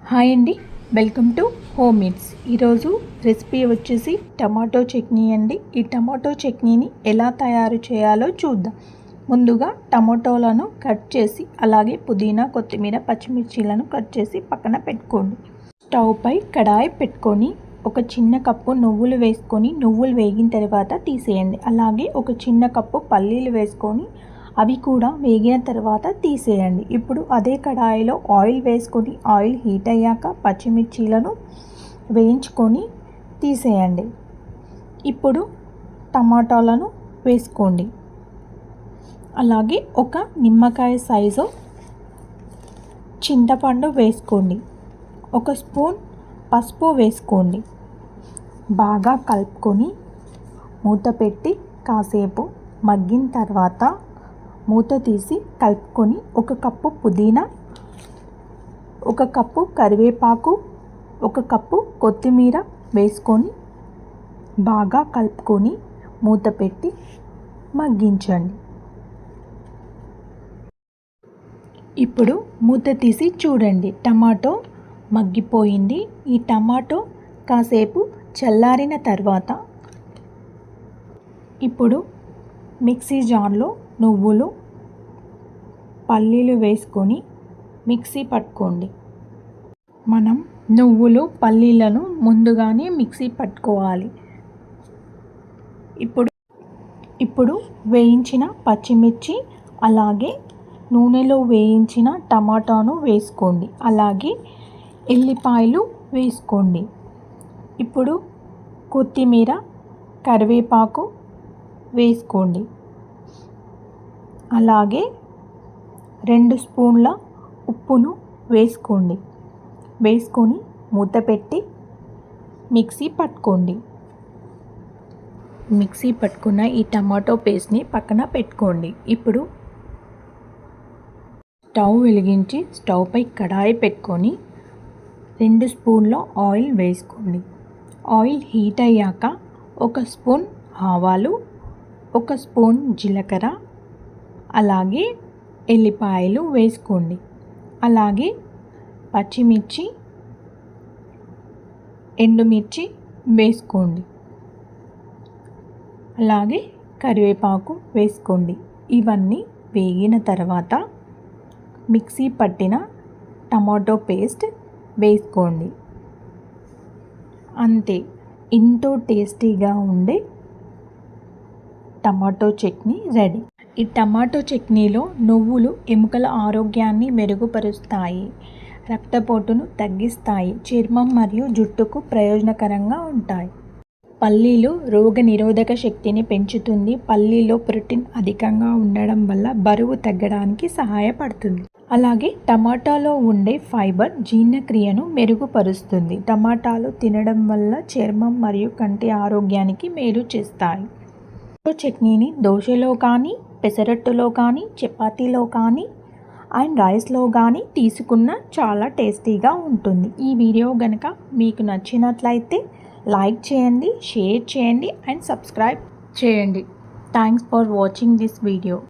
Hi అండి, welcome to home meets. ఈరోజు recipe వచ్చేసి టమాటో చట్నీ అండి. ఈ టమాటో చట్నీని ఎలా తయారు చేయాలో చూద్దాం. ముందుగా టమాటోలను కట్ చేసి అలాగే పుదీనా, కొత్తిమీర, పచ్చిమిర్చీలను కట్ చేసి పక్కన పెట్టుకోండి. స్టవ్ పై కడాయి పెట్టుకొని ఒక చిన్న కప్పు నువ్వులు వేసుకొని నువ్వులు వేగిన తర్వాత తీసేయండి. అలాగే ఒక చిన్న కప్పు పల్లీలు వేసుకొని అవి కూడా వేగిన తర్వాత తీసేయండి. ఇప్పుడు అదే కడాయిలో ఆయిల్ వేసుకొని ఆయిల్ హీట్ అయ్యాక పచ్చిమిర్చీలను వేయించుకొని తీసేయండి. ఇప్పుడు టమాటాలను వేసుకోండి. అలాగే ఒక నిమ్మకాయ సైజు చింతపండు వేసుకోండి. ఒక స్పూన్ పసుపు వేసుకోండి. బాగా కలుపుకొని మూత పెట్టి కాసేపు మగ్గిన తర్వాత మూత తీసి కలుపుకొని ఒక కప్పు పుదీనా, ఒక కప్పు కరివేపాకు, ఒక కప్పు కొత్తిమీర వేసుకొని బాగా కలుపుకొని మూత పెట్టి మగ్గించండి. ఇప్పుడు మూత తీసి చూడండి, టమాటో మగ్గిపోయింది. ఈ టమాటో కాసేపు చల్లారిన తర్వాత ఇప్పుడు మిక్సీ జార్లో నువ్వులు, పల్లీలు వేసుకొని మిక్సీ పట్టుకోండి. మనం నువ్వులు, పల్లీలను ముందుగానే మిక్సీ పట్టుకోవాలి. ఇప్పుడు వేయించిన పచ్చిమిర్చి అలాగే నూనెలో వేయించిన టమాటాను వేసుకోండి. అలాగే ఎల్లిపాయలు వేసుకోండి. ఇప్పుడు కొత్తిమీర, కరివేపాకు వేసుకోండి. అలాగే 2 స్పూన్ల ఉప్పును వేసుకోండి. వేసుకొని మూత పెట్టి మిక్సీ పట్టుకోండి. మిక్సీ పట్టుకున్న ఈ టమాటో పేస్ట్ని పక్కన పెట్టుకోండి. ఇప్పుడు స్టవ్ వెలిగించి స్టవ్ పై కడాయి పెట్టుకొని 2 స్పూన్ల ఆయిల్ వేసుకోండి. ఆయిల్ హీట్ అయ్యాక 1 స్పూన్ ఆవాలు, 1 స్పూన్ జీలకర్ర, అలాగే ఎల్లిపాయలు వేసుకోండి. అలాగే పచ్చిమిర్చి, ఎండుమిర్చి వేసుకోండి. అలాగే కరివేపాకు వేసుకోండి. ఇవన్నీ వేగిన తర్వాత మిక్సీ పట్టిన టమాటో పేస్ట్ వేసుకోండి. అంతే, ఎంతో టేస్టీగా ఉండే టమాటో చట్నీ రెడీ. ఈ టమాటో చట్నీలో నువ్వులు ఎముకల ఆరోగ్యాన్ని మెరుగుపరుస్తాయి, రక్తపోటును తగ్గిస్తాయి, చర్మం మరియు జుట్టుకు ప్రయోజనకరంగా ఉంటాయి. పల్లీలు రోగ నిరోధక శక్తిని పెంచుతుంది. పల్లీలో ప్రోటీన్ అధికంగా ఉండడం వల్ల బరువు తగ్గడానికి సహాయపడుతుంది. అలాగే టమాటాలో ఉండే ఫైబర్ జీర్ణక్రియను మెరుగుపరుస్తుంది. టమాటాలు తినడం వల్ల చర్మం మరియు కంటి ఆరోగ్యానికి మేలు చేస్తాయి. చట్నీని దోశలో కానీ, పెసరట్టులో కానీ, చపాతీలో కానీ అండ్ రైస్లో కానీ తీసుకున్న చాలా టేస్టీగా ఉంటుంది. ఈ వీడియో కనుక మీకు నచ్చినట్లయితే లైక్ చేయండి, షేర్ చేయండి అండ్ సబ్స్క్రైబ్ చేయండి. Thanks for watching this video.